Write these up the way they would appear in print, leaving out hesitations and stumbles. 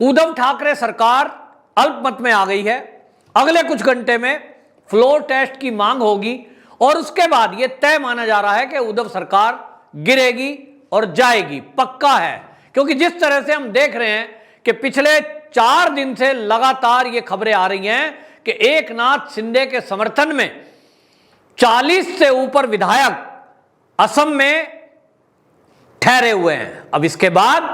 उद्धव ठाकरे सरकार अल्पमत में आ गई है। अगले कुछ घंटे में फ्लोर टेस्ट की मांग होगी और उसके बाद यह तय माना जा रहा है कि उद्धव सरकार गिरेगी और जाएगी, पक्का है। क्योंकि जिस तरह से हम देख रहे हैं कि पिछले 4 दिन से लगातार ये खबरें आ रही हैं कि एकनाथ शिंदे के समर्थन में 40 से ऊपर विधायक असम में ठहरे हुए हैं। अब इसके बाद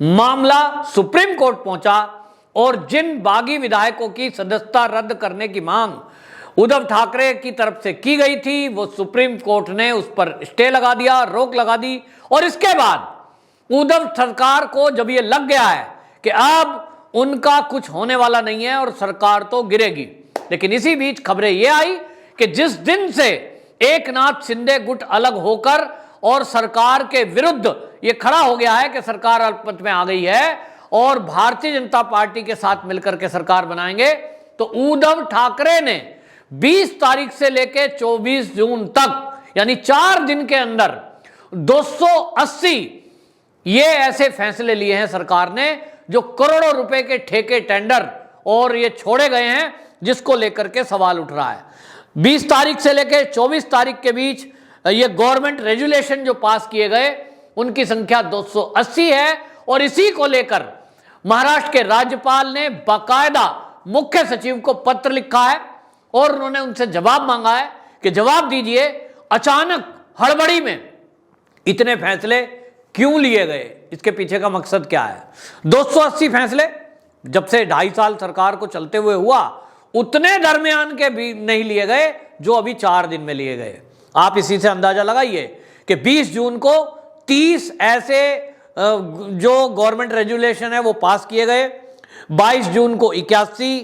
मामला सुप्रीम कोर्ट पहुंचा और जिन बागी विधायकों की सदस्यता रद्द करने की मांग उद्धव ठाकरे की तरफ से की गई थी, वो सुप्रीम कोर्ट ने उस पर स्टे लगा दिया, रोक लगा दी। और इसके बाद उद्धव सरकार को जब ये लग गया है कि अब उनका कुछ होने वाला नहीं है और सरकार तो गिरेगी, लेकिन इसी बीच खबरें ये आई कि जिस दिन से एकनाथ शिंदे गुट अलग होकर और सरकार के विरुद्ध ये खड़ा हो गया है कि सरकार अल्पमत में आ गई है और भारतीय जनता पार्टी के साथ मिलकर के सरकार बनाएंगे, तो उद्धव ठाकरे ने 20 तारीख से लेकर 24 जून तक यानी 4 दिन के अंदर 280 ये ऐसे फैसले लिए हैं सरकार ने जो करोड़ों रुपए के ठेके टेंडर और ये छोड़े गए हैं, जिसको लेकर के सवाल उठ रहा है। 20 तारीख से लेकर 24 तारीख के बीच ये गवर्नमेंट रेजुलेशन जो पास किए गए उनकी संख्या 280 है और इसी को लेकर महाराष्ट्र के राज्यपाल ने बाकायदा मुख्य सचिव को पत्र लिखा है और उन्होंने उनसे जवाब मांगा है कि जवाब दीजिए, अचानक हड़बड़ी में इतने फैसले क्यों लिए गए, इसके पीछे का मकसद क्या है। 280 फैसले जब से 2.5 साल सरकार को चलते हुए हुआ, उतने दरमियान के भी नहीं लिए गए जो अभी 4 दिन में लिए गए। आप इसी से अंदाजा लगाइए कि 20 जून को 30 ऐसे जो गवर्नमेंट रेजुलेशन है वो पास किए गए, 22 जून को 81,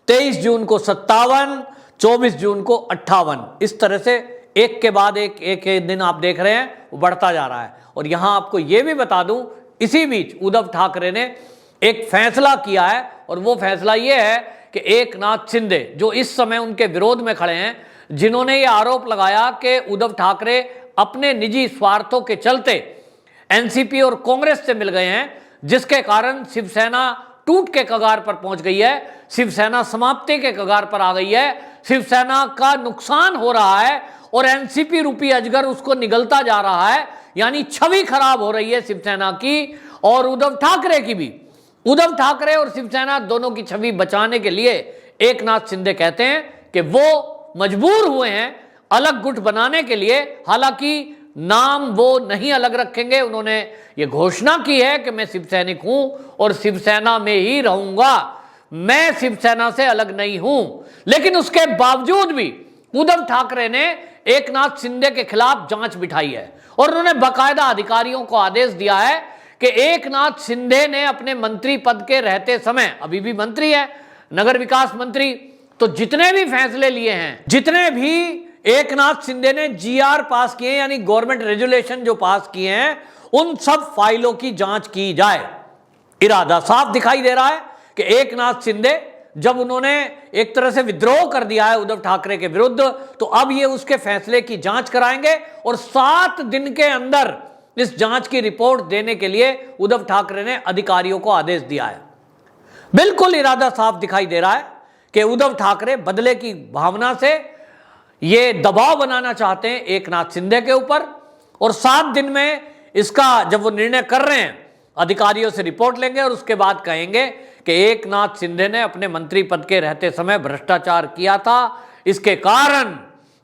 23 जून को 57, 24 जून को 58। इस तरह से एक के बाद एक दिन आप देख रहे हैं वो बढ़ता जा रहा है। और यहां आपको यह भी बता दूं, इसी बीच उद्धव ठाकरे ने एक फैसला किया है और वो फैसला यह है कि एकनाथ शिंदे जो इस समय उनके विरोध में खड़े हैं, जिन्होंने ये आरोप लगाया कि उद्धव ठाकरे अपने निजी स्वार्थों के चलते एनसीपी और कांग्रेस से मिल गए हैं, जिसके कारण शिवसेना टूट के कगार पर पहुंच गई है, शिवसेना समाप्ति के कगार पर आ गई है, शिवसेना का नुकसान हो रहा है और एनसीपी रूपी अजगर उसको निगलता जा रहा है, यानी छवि खराब हो रही है शिवसेना की और उद्धव ठाकरे की भी। उद्धव ठाकरे और शिवसेना दोनों की छवि बचाने के लिए एकनाथ शिंदे कहते हैं कि वो मजबूर हुए हैं अलग गुट बनाने के लिए। हालांकि नाम वो नहीं अलग रखेंगे, उन्होंने ये घोषणा की है कि मैं शिवसैनिक हूं और शिवसेना में ही रहूंगा, मैं शिवसेना से अलग नहीं हूं। लेकिन उसके बावजूद भी उद्धव ठाकरे ने एकनाथ शिंदे के खिलाफ जांच बिठाई है और उन्होंने बाकायदा अधिकारियों को आदेश दिया है कि एकनाथ शिंदे ने अपने मंत्री पद के रहते समय, अभी भी मंत्री है, नगर विकास मंत्री, तो जितने भी फैसले लिए हैं, जितने भी एकनाथ शिंदे ने जीआर पास किए यानी गवर्नमेंट रेजुलेशन जो पास किए हैं, उन सब फाइलों की जांच की जाए। इरादा साफ दिखाई दे रहा है कि एकनाथ शिंदे जब उन्होंने एक तरह से विद्रोह कर दिया है उद्धव ठाकरे के विरुद्ध, तो अब ये उसके फैसले की जांच कराएंगे और 7 दिन के अंदर इस जांच की रिपोर्ट देने के लिए उद्धव ठाकरे ने अधिकारियों को आदेश दिया है। बिल्कुल इरादा साफ दिखाई दे रहा है कि उद्धव ठाकरे बदले की भावना से ये दबाव बनाना चाहते हैं एकनाथ शिंदे के ऊपर और 7 दिन में इसका जब वो निर्णय कर रहे हैं, अधिकारियों से रिपोर्ट लेंगे और उसके बाद कहेंगे कि एकनाथ शिंदे ने अपने मंत्री पद के रहते समय भ्रष्टाचार किया था, इसके कारण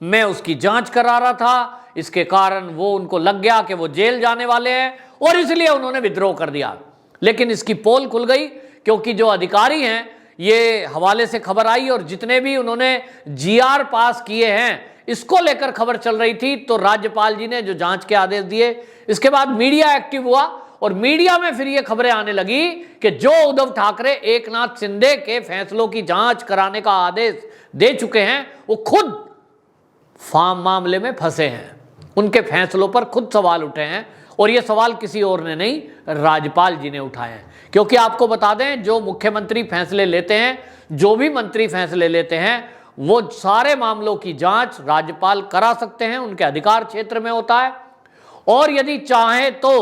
मैं उसकी जांच करा रहा था, इसके कारण वो उनको लग गया कि वो जेल जाने वाले हैं और इसलिए उन्होंने विद्रोह कर दिया। लेकिन इसकी पोल खुल गई क्योंकि जो अधिकारी हैं, ये हवाले से खबर आई और जितने भी उन्होंने जीआर पास किए हैं इसको लेकर खबर चल रही थी, तो राज्यपाल जी ने जो जांच के आदेश दिए, इसके बाद मीडिया एक्टिव हुआ और मीडिया में फिर ये खबरें आने लगी कि जो उद्धव ठाकरे एकनाथ शिंदे के फैसलों की जांच कराने का आदेश दे चुके हैं, वो खुद फार्म मामले में फंसे हैं, उनके फैसलों पर खुद सवाल उठे हैं और ये सवाल किसी और ने नहीं, राज्यपाल जी ने उठाए हैं। क्योंकि आपको बता दें, जो मुख्यमंत्री फैसले लेते हैं, जो भी मंत्री फैसले लेते हैं, वो सारे मामलों की जांच राज्यपाल करा सकते हैं, उनके अधिकार क्षेत्र में होता है और यदि चाहे तो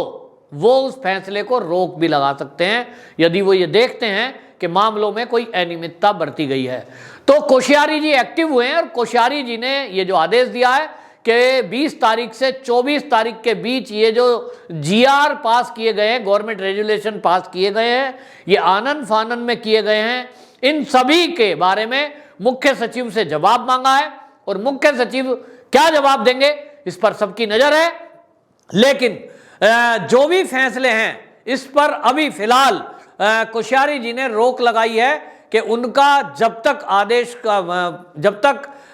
वो उस फैसले को रोक भी लगा सकते हैं यदि वो ये देखते हैं कि मामलों में कोई अनियमितता बरती गई है। तो कोश्यारी जी एक्टिव हुए हैं और कोश्यारी जी ने ये जो आदेश दिया है कि 20 तारीख से 24 तारीख के बीच ये जो जीआर पास किए गए हैं, गवर्नमेंट रेजुलेशन पास किए गए हैं, ये आनन फानन में किए गए हैं, इन सभी के बारे में मुख्य सचिव से जवाब मांगा है और मुख्य सचिव क्या जवाब देंगे इस पर सबकी नजर है। लेकिन जो भी फैसले हैं इस पर अभी फिलहाल कोश्यारी जी ने रोक लगाई है कि उनका जब तक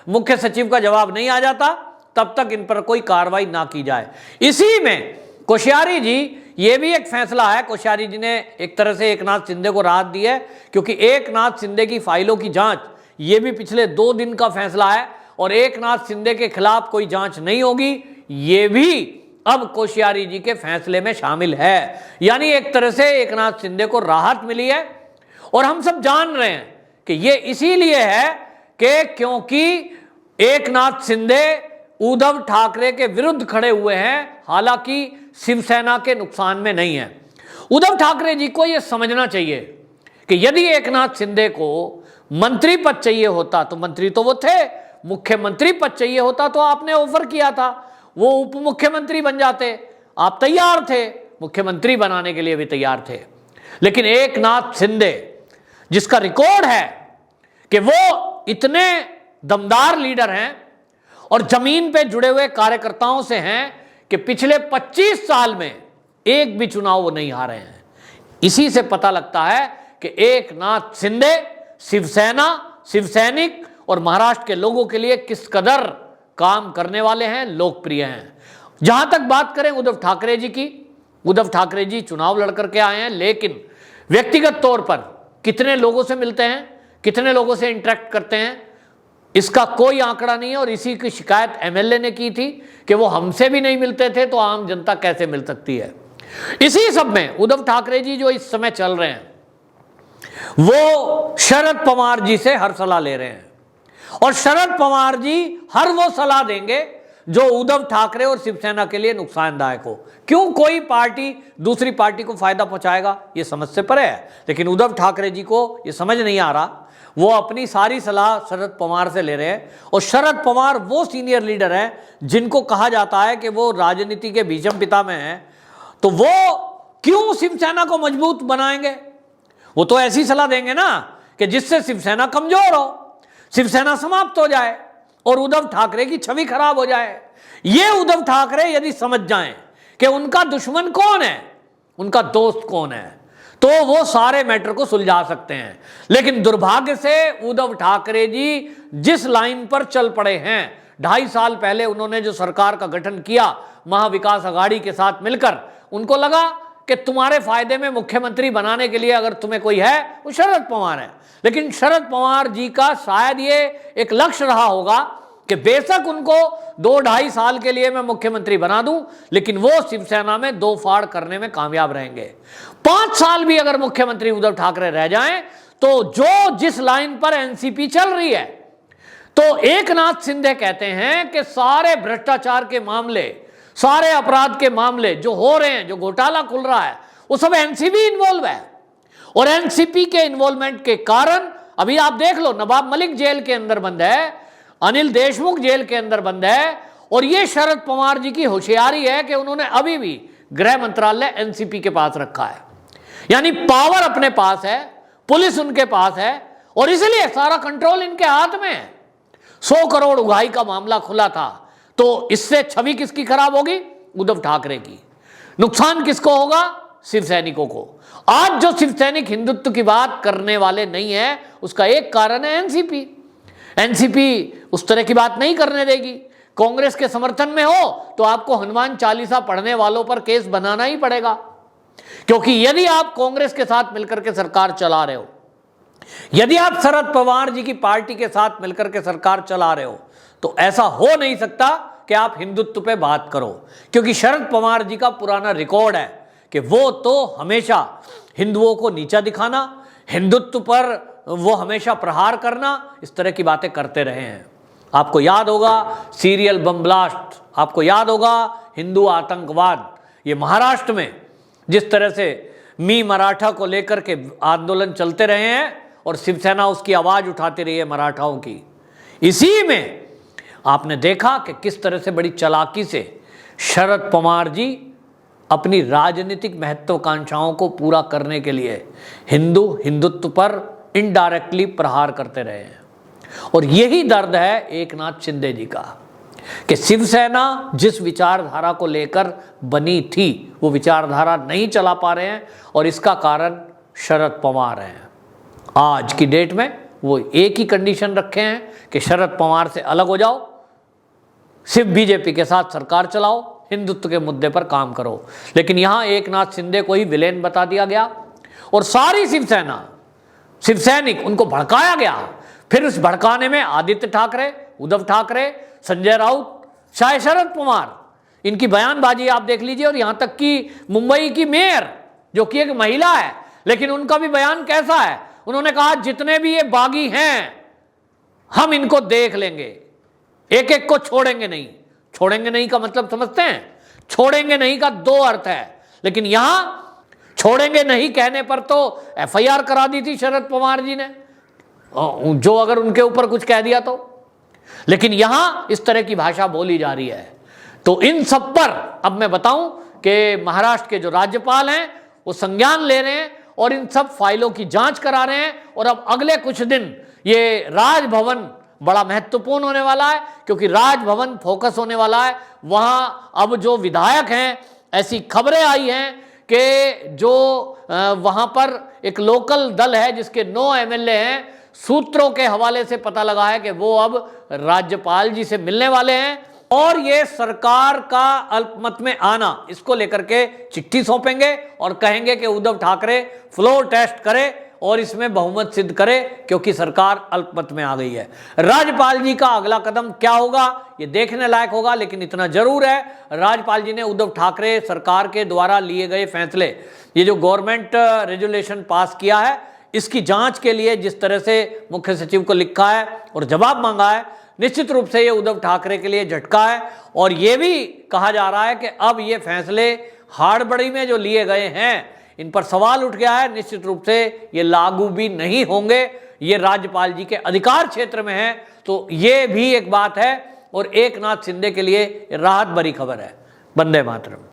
मुख्य सचिव का जवाब नहीं आ जाता तब तक इन पर कोई कार्रवाई ना की जाए। इसी में कोश्यारी जी, ये भी एक फैसला है, कोश्यारी जी ने एक तरह से एकनाथ शिंदे को राहत दी है क्योंकि एकनाथ शिंदे की फाइलों की जांच ये भी पिछले 2 दिन का फैसला है और एकनाथ शिंदे के खिलाफ कोई जांच नहीं होगी, ये भी अब कोश्यारी जी के फैसले में शामिल है। यानी एक तरह से एकनाथ शिंदे को राहत मिली है और हम सब जान रहे हैं कि ये इसीलिए है कि क्योंकि एकनाथ शिंदे उद्धव ठाकरे के विरुद्ध खड़े हुए हैं, हालांकि शिवसेना के नुकसान में नहीं है। उद्धव ठाकरे जी को यह समझना चाहिए कि यदि एकनाथ शिंदे को मंत्री पद चाहिए होता तो मंत्री तो वो थे, मुख्यमंत्री पद चाहिए होता तो आपने ऑफर किया था, वो उप मुख्यमंत्री बन जाते, आप तैयार थे, मुख्यमंत्री बनाने के लिए भी तैयार थे। लेकिन एकनाथ शिंदे जिसका रिकॉर्ड है कि वो इतने दमदार लीडर हैं और जमीन पे जुड़े हुए कार्यकर्ताओं से हैं कि पिछले 25 साल में एक भी चुनाव वो नहीं हारे हैं। इसी से पता लगता है कि एकनाथ शिंदे शिवसेना, शिवसैनिक और महाराष्ट्र के लोगों के लिए किस कदर काम करने वाले हैं, लोकप्रिय हैं। जहां तक बात करें उद्धव ठाकरे जी की, उद्धव ठाकरे जी चुनाव लड़कर के आए हैं, लेकिन व्यक्तिगत तौर पर कितने लोगों से मिलते हैं, कितने लोगों से इंटरेक्ट करते हैं, इसका कोई आंकड़ा नहीं है। और इसी की शिकायत एमएलए ने की थी कि वो हमसे भी नहीं मिलते थे तो आम जनता कैसे मिल सकती है। इसी सब में उद्धव ठाकरे जी जो इस समय चल रहे हैं वो शरद पवार जी से हर सलाह ले रहे हैं और शरद पवार जी हर वो सलाह देंगे जो उद्धव ठाकरे और शिवसेना के लिए नुकसानदायक हो। क्यों कोई पार्टी दूसरी पार्टी को फायदा पहुंचाएगा, ये समझ से परे है। लेकिन उद्धव ठाकरे जी को ये समझ नहीं आ रहा, वो अपनी सारी सलाह शरद पवार से ले रहे हैं और शरद पवार वो सीनियर लीडर हैं जिनको कहा जाता है कि वो राजनीति के भीषम पिता में हैं। तो वो क्यों शिवसेना को मजबूत बनाएंगे? वो तो ऐसी सलाह देंगे ना कि जिससे शिवसेना कमजोर हो, शिवसेना समाप्त हो जाए और उद्धव ठाकरे की छवि खराब हो जाए। ये उद्धव ठाकरे यदि समझ जाएं कि उनका दुश्मन कौन है, उनका दोस्त कौन है, तो वो सारे मैटर को सुलझा सकते हैं। लेकिन दुर्भाग्य से उद्धव ठाकरे जी जिस लाइन पर चल पड़े हैं, 2.5 साल पहले उन्होंने जो सरकार का गठन किया महाविकास अघाड़ी के साथ मिलकर, उनको लगा कि तुम्हारे फायदे में मुख्यमंत्री बनाने के लिए अगर तुम्हें कोई है वो शरद पवार है। लेकिन शरद पवार जी का शायद ये एक लक्ष्य रहा होगा कि बेशक उनको 2-2.5 साल के लिए मैं मुख्यमंत्री बना दूं, लेकिन वो शिवसेना में 2 फाड़ करने में कामयाब रहेंगे। 5 साल भी अगर मुख्यमंत्री उद्धव ठाकरे रह जाएं तो जो जिस लाइन पर एनसीपी चल रही है, तो एकनाथ शिंदे कहते हैं कि सारे भ्रष्टाचार के मामले, सारे अपराध के मामले जो हो रहे हैं, जो घोटाला खुल रहा है, वो सब एनसीपी इन्वॉल्व है। और एनसीपी के इन्वॉल्वमेंट के कारण अभी आप देख लो, नवाब मलिक जेल के अंदर बंद है, अनिल देशमुख जेल के अंदर बंद है। और ये शरद पवार जी की होशियारी है कि उन्होंने अभी भी गृह मंत्रालय एनसीपी के पास रखा है, यानी पावर अपने पास है, पुलिस उनके पास है और इसलिए सारा कंट्रोल इनके हाथ में है। 100 करोड़ उगाही का मामला खुला था, तो इससे छवि किसकी खराब होगी? उद्धव ठाकरे की। नुकसान किसको होगा? शिवसैनिकों को। आज जो शिवसैनिक हिंदुत्व की बात करने वाले नहीं है, उसका एक कारण है एनसीपी। एनसीपी उस तरह की बात नहीं करने देगी। कांग्रेस के समर्थन में हो तो आपको हनुमान चालीसा पढ़ने वालों पर केस बनाना ही पड़ेगा, क्योंकि यदि आप कांग्रेस के साथ मिलकर के सरकार चला रहे हो, यदि आप शरद पवार जी की पार्टी के साथ मिलकर के सरकार चला रहे हो, तो ऐसा हो नहीं सकता कि आप हिंदुत्व पे बात करो। क्योंकि शरद पवार जी का पुराना रिकॉर्ड है कि वो तो हमेशा हिंदुओं को नीचा दिखाना, हिंदुत्व पर वो हमेशा प्रहार करना, इस तरह की बातें करते रहे हैं। आपको याद होगा सीरियल बम ब्लास्ट, आपको याद होगा हिंदू आतंकवाद। ये महाराष्ट्र में जिस तरह से मी मराठा को लेकर के आंदोलन चलते रहे हैं और शिवसेना उसकी आवाज उठाती रही है मराठाओं की, इसी में आपने देखा कि किस तरह से बड़ी चालाकी से शरद पवार जी अपनी राजनीतिक महत्वाकांक्षाओं को पूरा करने के लिए हिंदुत्व पर इनडायरेक्टली प्रहार करते रहे हैं। और यही दर्द है एकनाथ शिंदे जी का कि शिवसेना जिस विचारधारा को लेकर बनी थी वो विचारधारा नहीं चला पा रहे हैं, और इसका कारण शरद पवार हैं। आज की डेट में वो एक ही कंडीशन रखे हैं कि शरद पवार से अलग हो जाओ, सिर्फ बीजेपी के साथ सरकार चलाओ, हिंदुत्व के मुद्दे पर काम करो। लेकिन यहां एकनाथ शिंदे को ही विलेन बता दिया गया और सारी शिवसैनिक उनको भड़काया गया। फिर उस भड़काने में आदित्य ठाकरे, उद्धव ठाकरे, संजय राउत, चाहे शरद पवार, इनकी बयानबाजी आप देख लीजिए। और यहां तक कि मुंबई की मेयर जो कि एक महिला है, लेकिन उनका भी बयान कैसा है, उन्होंने कहा जितने भी ये बागी हैं हम इनको देख लेंगे, एक एक को छोड़ेंगे नहीं। छोड़ेंगे नहीं का मतलब समझते हैं? छोड़ेंगे नहीं का दो अर्थ है, लेकिन यहां छोड़ेंगे नहीं कहने पर तो एफआईआर करा दी थी शरद पवार जी ने, जो अगर उनके ऊपर कुछ कह दिया तो। लेकिन यहां इस तरह की भाषा बोली जा रही है। तो इन सब पर अब मैं बताऊं कि महाराष्ट्र के जो राज्यपाल हैं वो संज्ञान ले रहे हैं और इन सब फाइलों की जांच करा रहे हैं। और अब अगले कुछ दिन ये राजभवन बड़ा महत्वपूर्ण होने वाला है, क्योंकि राजभवन फोकस होने वाला है। वहां अब जो विधायक हैं, ऐसी खबरें आई हैं कि जो वहां पर एक लोकल दल है जिसके 9 एमएलए हैं, सूत्रों के हवाले से पता लगा है कि वो अब राज्यपाल जी से मिलने वाले हैं और ये सरकार का अल्पमत में आना, इसको लेकर के चिट्ठी सौंपेंगे और कहेंगे कि उद्धव ठाकरे फ्लोर टेस्ट करे और इसमें बहुमत सिद्ध करे, क्योंकि सरकार अल्पमत में आ गई है। राज्यपाल जी का अगला कदम क्या होगा ये देखने लायक होगा। लेकिन इतना जरूर है, राज्यपाल जी ने उद्धव ठाकरे सरकार के द्वारा लिए गए फैसले, ये जो गवर्नमेंट रेजुलेशन पास किया है, इसकी जांच के लिए जिस तरह से मुख्य सचिव को लिखा है और जवाब मांगा है, निश्चित रूप से ये उद्धव ठाकरे के लिए झटका है। और ये भी कहा जा रहा है कि अब ये फैसले हाड़बड़ी में जो लिए गए हैं, इन पर सवाल उठ गया है, निश्चित रूप से ये लागू भी नहीं होंगे, ये राज्यपाल जी के अधिकार क्षेत्र में है। तो ये भी एक बात है और एकनाथ शिंदे के लिए राहत भरी खबर है। वंदे मातरम।